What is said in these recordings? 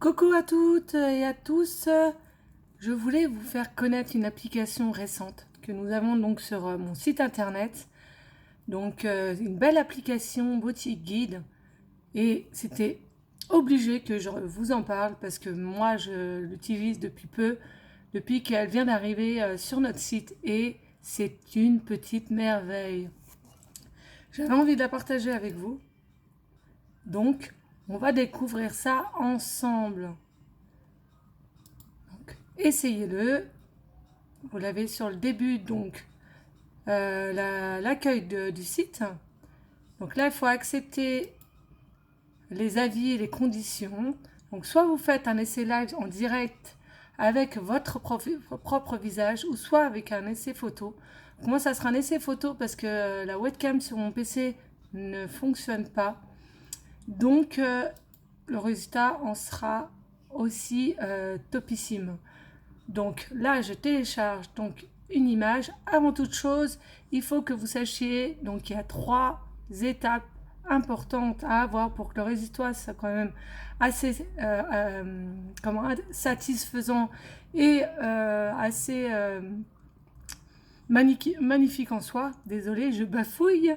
Coucou à toutes et à tous, je voulais vous faire connaître une application récente que nous avons donc sur mon site internet. Donc une belle application boutique guide et c'était obligé que je vous en parle parce que moi je l'utilise depuis peu, depuis qu'elle vient d'arriver sur notre site et c'est une petite merveille. J'avais envie de la partager avec vous, donc on va découvrir ça ensemble. Essayez-le. Vous l'avez sur le début, donc l'accueil du site. Donc là, il faut accepter les avis et les conditions. Donc soit vous faites un essai live en direct avec votre propre visage, ou soit avec un essai photo. Donc moi, ça sera un essai photo parce que la webcam sur mon PC ne fonctionne pas. Donc le résultat en sera aussi topissime. Donc là, je télécharge donc une image. Avant toute chose, il faut que vous sachiez, donc il y a 3 étapes importantes à avoir pour que le résultat soit quand même assez satisfaisant et assez magnifique en soi. Désolée, je bafouille.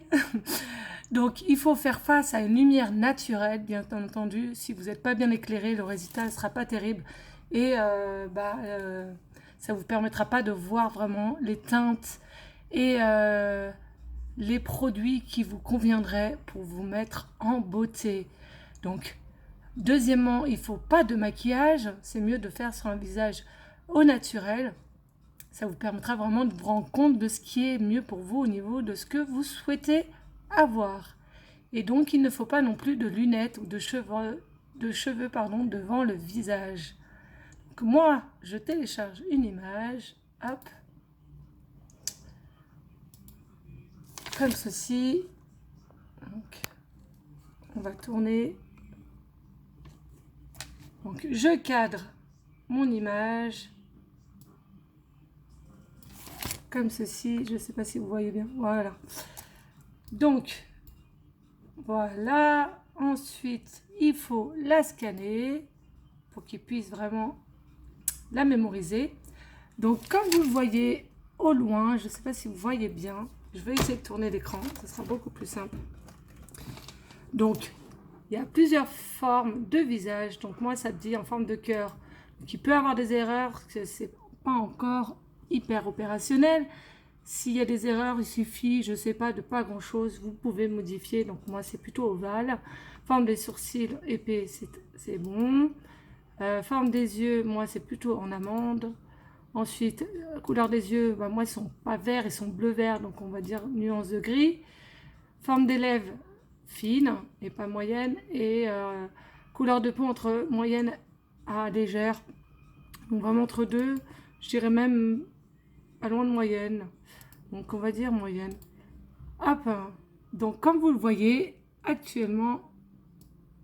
Donc il faut faire face à une lumière naturelle, bien entendu. Si vous n'êtes pas bien éclairé, le résultat ne sera pas terrible. Et ça ne vous permettra pas de voir vraiment les teintes et les produits qui vous conviendraient pour vous mettre en beauté. Donc, deuxièmement, il ne faut pas de maquillage. C'est mieux de faire sur un visage au naturel. Ça vous permettra vraiment de vous rendre compte de ce qui est mieux pour vous au niveau de ce que vous souhaitez avoir. Et donc, il ne faut pas non plus de lunettes ou de cheveux devant le visage. Donc, moi, je télécharge une image, hop, comme ceci. Donc, on va tourner. Donc, je cadre mon image comme ceci. Je ne sais pas si vous voyez bien. Voilà. Donc, voilà. Ensuite, il faut la scanner pour qu'il puisse vraiment la mémoriser. Donc, comme vous le voyez au loin, je ne sais pas si vous voyez bien, je vais essayer de tourner l'écran, ce sera beaucoup plus simple. Donc, il y a plusieurs formes de visage. Donc, moi, ça me dit en forme de cœur. Donc, il peut y avoir des erreurs, que c'est pas encore hyper opérationnel. S'il y a des erreurs, il suffit, je ne sais pas, de pas grand-chose. Vous pouvez modifier. Donc, moi, c'est plutôt ovale. Forme des sourcils épais, c'est bon. Forme des yeux, moi, c'est plutôt en amande. Ensuite, couleur des yeux, moi, ils sont pas verts, ils sont bleu-vert, donc on va dire nuance de gris. Forme des lèvres, fine et pas moyenne. Et couleur de peau entre moyenne à légère. Donc vraiment entre deux, je dirais même pas loin de moyenne. Donc on va dire moyenne. Hop. Donc comme vous le voyez, actuellement,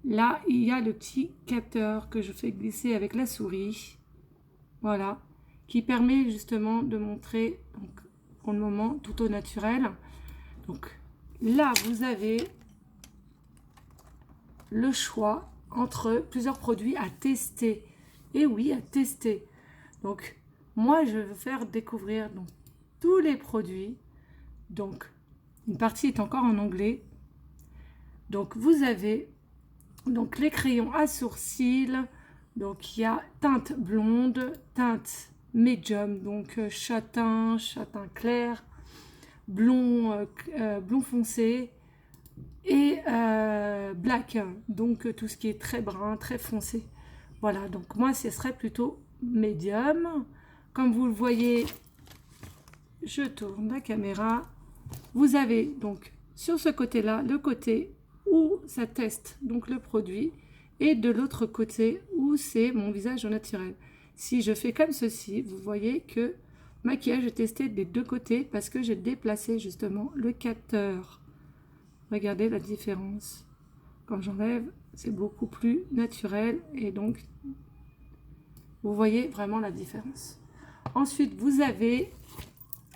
là, il y a le petit capteur que je fais glisser avec la souris. Voilà. Qui permet justement de montrer, donc, pour le moment, tout au naturel. Donc là, vous avez le choix entre plusieurs produits à tester. Et oui, à tester. Donc, moi, je veux faire découvrir donc, tous les produits. Donc, une partie est encore en anglais. Donc, vous avez donc, les crayons à sourcils. Donc, il y a teinte blonde, teinte médium, donc châtain clair, blond, blond foncé et black, donc tout ce qui est très brun, très foncé. Voilà, donc moi ce serait plutôt médium. Comme vous le voyez, je tourne la caméra. Vous avez donc sur ce côté-là, le côté où ça teste donc le produit et de l'autre côté où c'est mon visage au naturel. Si je fais comme ceci, vous voyez que maquillage est testé des deux côtés parce que j'ai déplacé justement le capteur. Regardez la différence. Quand j'enlève, c'est beaucoup plus naturel et donc vous voyez vraiment la différence. Ensuite, vous avez,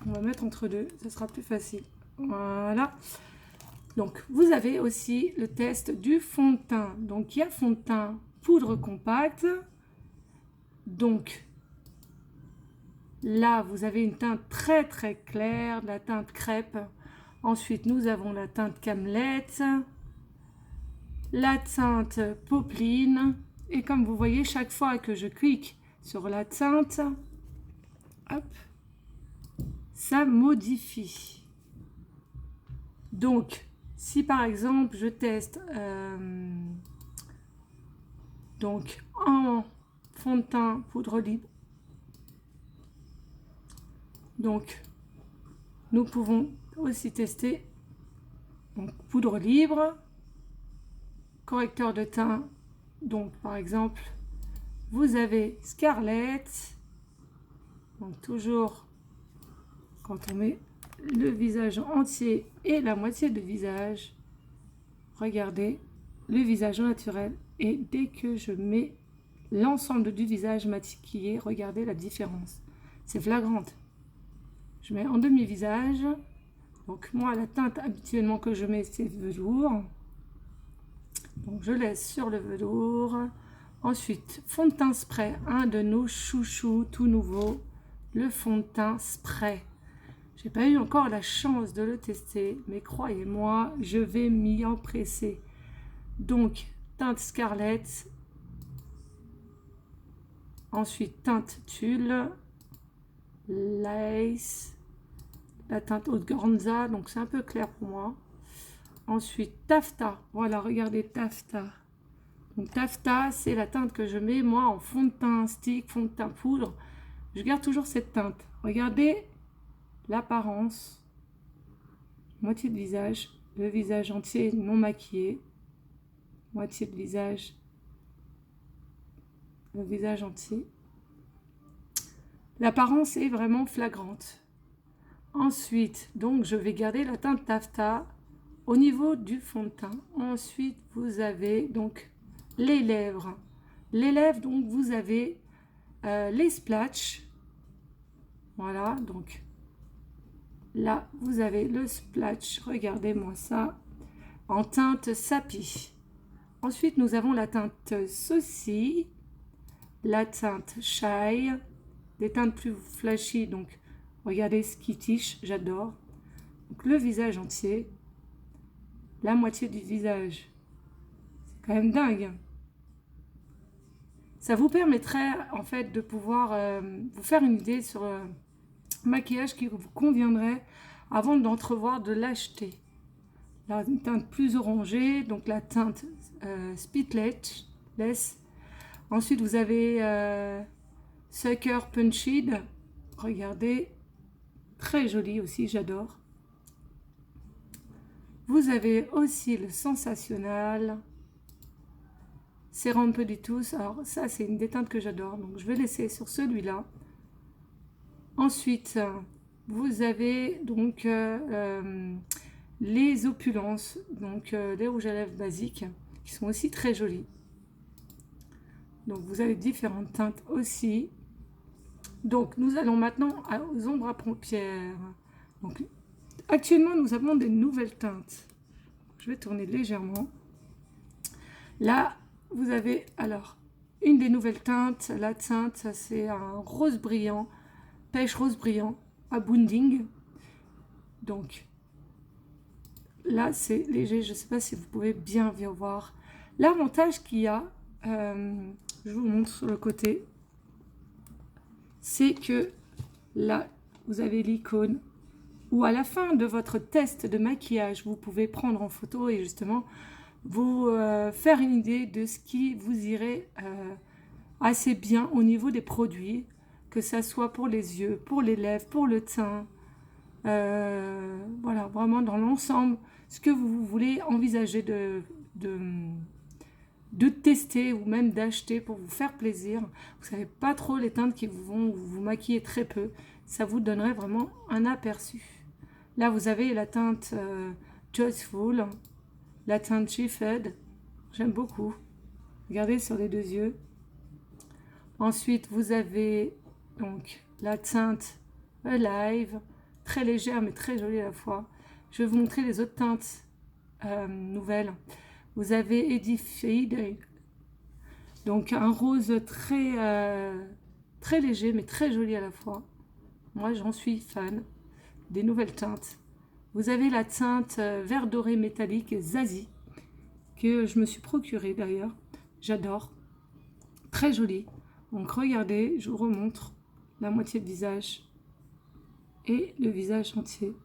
on va mettre entre deux, ce sera plus facile. Voilà. Donc, vous avez aussi le test du fond de teint. Donc, il y a fond de teint poudre compacte. Donc, là, vous avez une teinte très très claire, la teinte crêpe. Ensuite, nous avons la teinte camelette, la teinte popeline. Et comme vous voyez, chaque fois que je clique sur la teinte, hop, ça modifie. Donc, si par exemple, je teste donc en fond de teint poudre libre, donc nous pouvons aussi tester donc, poudre libre, correcteur de teint. Donc par exemple, vous avez Scarlett, donc toujours quand on met le visage entier et la moitié de visage, regardez le visage naturel, et dès que je mets l'ensemble du visage maquillé, regardez la différence, c'est flagrante. Je mets en demi-visage, donc moi la teinte habituellement que je mets c'est velours, donc je laisse sur le velours. Ensuite, fond de teint spray, un de nos chouchous tout nouveau, le fond de teint spray. J'ai pas eu encore la chance de le tester, mais croyez-moi, je vais m'y empresser. Donc, teinte Scarlett. Ensuite, teinte Tulle. Lace. La teinte Organza, donc c'est un peu clair pour moi. Ensuite, Taffeta. Voilà, regardez Taffeta. Donc, Taffeta, c'est la teinte que je mets, moi, en fond de teint stick, fond de teint poudre. Je garde toujours cette teinte. Regardez l'apparence. Moitié de visage. Le visage entier non maquillé. Moitié de visage. Le visage entier. L'apparence est vraiment flagrante. Ensuite, donc, je vais garder la teinte Taffeta au niveau du fond de teint. Ensuite, vous avez donc les lèvres. Les lèvres, donc, vous avez les splashs. Voilà, donc, là, vous avez le splash. Regardez-moi ça. En teinte Sapi. Ensuite, nous avons la teinte Saucy. La teinte Shy. Des teintes plus flashy, donc, regardez Skittish, j'adore. Donc, le visage entier. La moitié du visage. C'est quand même dingue. Ça vous permettrait, en fait, de pouvoir vous faire une idée sur maquillage qui vous conviendrait avant d'entrevoir de l'acheter. Là, une teinte plus orangée, donc la teinte Spitless. Ensuite, vous avez Sucker Punched. Regardez, très joli aussi, j'adore. Vous avez aussi le Sensationnel. Sérum Peditus. Alors ça, c'est une des teintes que j'adore, donc je vais laisser sur celui-là. Ensuite, vous avez donc les opulences, donc les rouges à lèvres basiques, qui sont aussi très jolis. Donc vous avez différentes teintes aussi. Donc nous allons maintenant aux ombres à paupières. Donc actuellement nous avons des nouvelles teintes. Je vais tourner légèrement. Là vous avez alors une des nouvelles teintes. La teinte c'est un rose brillant, pêche rose brillant à Bounding. Donc là c'est léger, je ne sais pas si vous pouvez bien voir. L'avantage qu'il y a, je vous montre sur le côté, c'est que là vous avez l'icône où à la fin de votre test de maquillage vous pouvez prendre en photo et justement vous faire une idée de ce qui vous irait assez bien au niveau des produits, que ça soit pour les yeux, pour les lèvres, pour le teint, voilà, vraiment dans l'ensemble, ce que vous voulez envisager de tester ou même d'acheter pour vous faire plaisir. Vous savez pas trop les teintes qui vont vous maquiller très peu, ça vous donnerait vraiment un aperçu. Là vous avez la teinte Joyful, la teinte Shifted, j'aime beaucoup, regardez sur les deux yeux. Ensuite vous avez donc la teinte Alive, très légère mais très jolie à la fois. Je vais vous montrer les autres teintes nouvelles. Vous avez Edified, Donc un rose très léger mais très joli à la fois. Moi j'en suis fan des nouvelles teintes. Vous avez la teinte vert doré métallique Zazie que je me suis procurée d'ailleurs. J'adore. Très jolie. Donc regardez, je vous remontre la moitié de visage et le visage entier.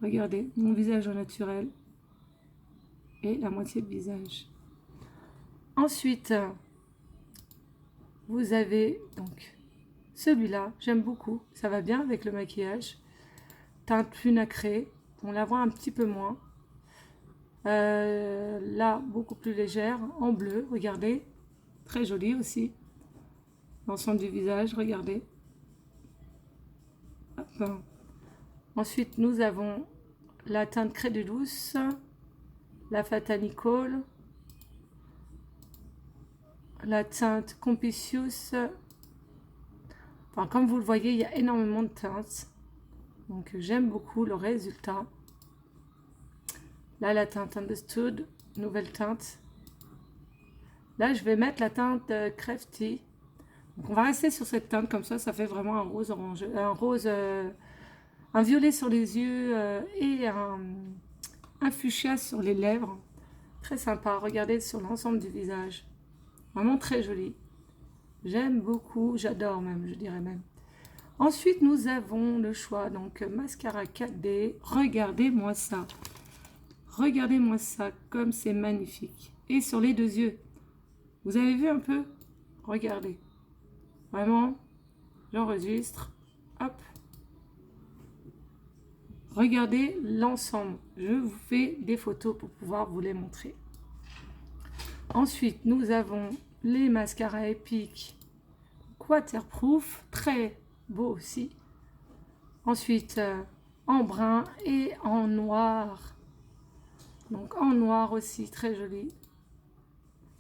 Regardez mon visage au naturel et la moitié de visage. Ensuite, vous avez donc celui-là, j'aime beaucoup, ça va bien avec le maquillage. Teinte plus nacrée, on la voit un petit peu moins. Là, beaucoup plus légère, en bleu, regardez, très jolie aussi. L'ensemble du visage, regardez. Hop. Ensuite, nous avons la teinte Crée de Douce, la Fata Nicole, la teinte Compicius. Enfin, comme vous le voyez, il y a énormément de teintes. Donc, j'aime beaucoup le résultat. Là, la teinte Understood, nouvelle teinte. Là, je vais mettre la teinte Crafty. Donc, on va rester sur cette teinte, comme ça fait vraiment un rose orange, un violet sur les yeux et un fuchsia sur les lèvres. Très sympa, regardez sur l'ensemble du visage. Vraiment très joli. J'aime beaucoup, j'adore même, je dirais même. Ensuite, nous avons le choix, donc mascara 4D. Regardez-moi ça. Regardez-moi ça, comme c'est magnifique. Et sur les deux yeux. Vous avez vu un peu? Regardez. Vraiment, j'enregistre. Hop. Regardez l'ensemble. Je vous fais des photos pour pouvoir vous les montrer. Ensuite, nous avons les mascaras Epic Waterproof. Très beau aussi. Ensuite, en brun et en noir. Donc en noir aussi, très joli.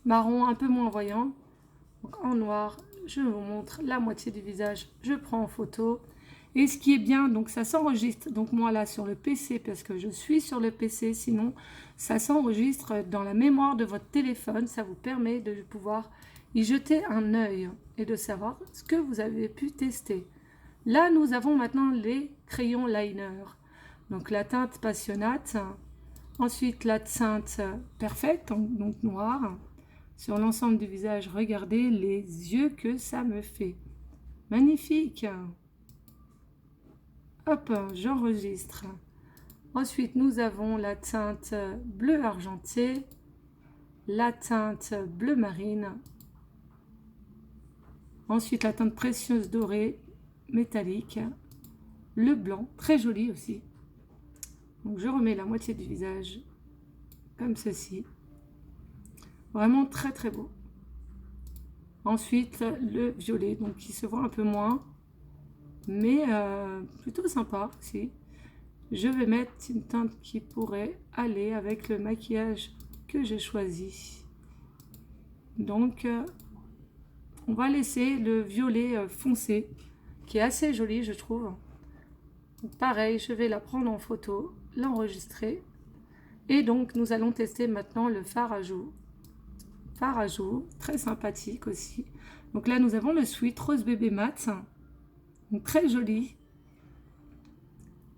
Marron un peu moins voyant. Donc en noir, je vous montre la moitié du visage. Je prends en photo. Et ce qui est bien, donc ça s'enregistre. Donc moi là sur le PC, parce que je suis sur le PC, sinon ça s'enregistre dans la mémoire de votre téléphone. Ça vous permet de pouvoir y jeter un œil et de savoir ce que vous avez pu tester. Là, nous avons maintenant les crayons liner. Donc la teinte passionnate. Ensuite, la teinte perfecte, donc noire. Sur l'ensemble du visage, regardez les yeux que ça me fait. Magnifique. Hop, j'enregistre. Ensuite, nous avons la teinte bleu argenté, la teinte bleu marine. Ensuite, la teinte précieuse dorée, métallique. Le blanc, très joli aussi. Donc, je remets la moitié du visage, comme ceci. Vraiment très très beau. Ensuite, le violet, donc qui se voit un peu moins, mais plutôt sympa aussi. Je vais mettre une teinte qui pourrait aller avec le maquillage que j'ai choisi. Donc, on va laisser le violet foncé, qui est assez joli, je trouve. Donc, pareil, je vais la prendre en photo, l'enregistrer. Et donc, nous allons tester maintenant le fard à joues. Fard à joues, très sympathique aussi. Donc là, nous avons le Sweet Rose Bébé Mat. Donc, très joli.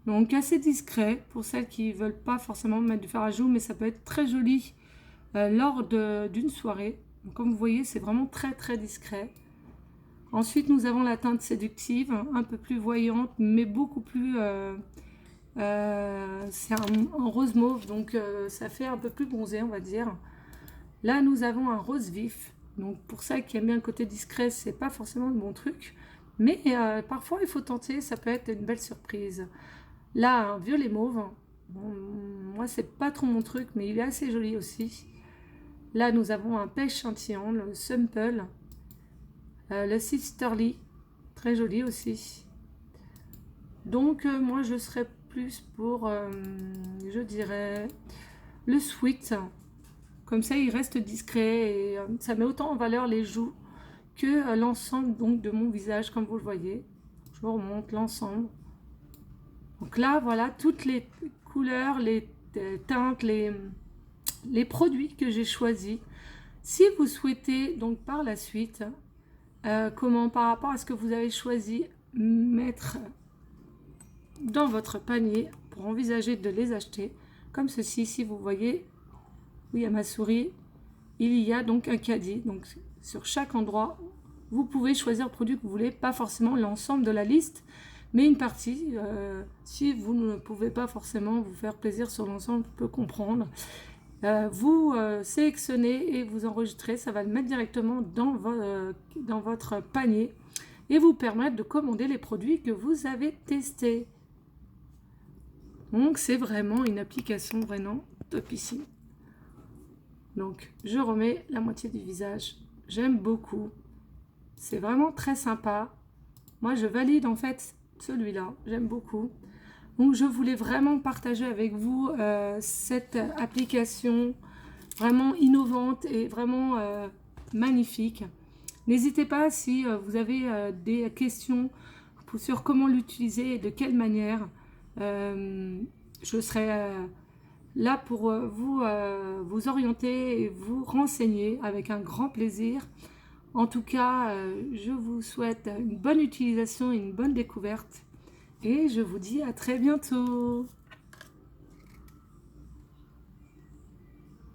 Donc, assez discret pour celles qui ne veulent pas forcément mettre du fard à joues, mais ça peut être très joli lors d'une soirée. Donc, comme vous voyez, c'est vraiment très, très discret. Ensuite, nous avons la teinte séductive, un peu plus voyante, mais beaucoup plus... c'est un rose mauve, donc ça fait un peu plus bronzé, on va dire. Là, nous avons un rose vif. Donc, pour celles qui aiment bien le côté discret, c'est pas forcément le bon truc. Mais parfois, il faut tenter, ça peut être une belle surprise. Là, un violet mauve. Bon, moi, c'est pas trop mon truc, mais il est assez joli aussi. Là, nous avons un pêche scintillant, le Simple. Le Sisterly, très joli aussi. Donc, moi, je serais plus pour, je dirais, le Sweet. Comme ça, il reste discret et ça met autant en valeur les joues que l'ensemble donc de mon visage, comme vous le voyez. Je vous remonte l'ensemble. Donc là, voilà, toutes les couleurs, les teintes, les produits que j'ai choisis. Si vous souhaitez donc par la suite, comment par rapport à ce que vous avez choisi mettre dans votre panier pour envisager de les acheter, comme ceci, si vous voyez, oui à ma souris, il y a donc un caddie, donc sur chaque endroit, vous pouvez choisir le produit que vous voulez, pas forcément l'ensemble de la liste, mais une partie, si vous ne pouvez pas forcément vous faire plaisir sur l'ensemble, je peux comprendre. Vous sélectionnez et vous enregistrez, ça va le mettre directement dans votre panier et vous permettre de commander les produits que vous avez testés. Donc c'est vraiment une application vraiment topissime. Donc je remets la moitié du visage, j'aime beaucoup, c'est vraiment très sympa. Moi je valide en fait celui-là, j'aime beaucoup. Donc je voulais vraiment partager avec vous cette application vraiment innovante et vraiment magnifique. N'hésitez pas si vous avez des questions sur comment l'utiliser et de quelle manière. Je serai là pour vous orienter et vous renseigner avec un grand plaisir. En tout cas, je vous souhaite une bonne utilisation et une bonne découverte. Et je vous dis à très bientôt.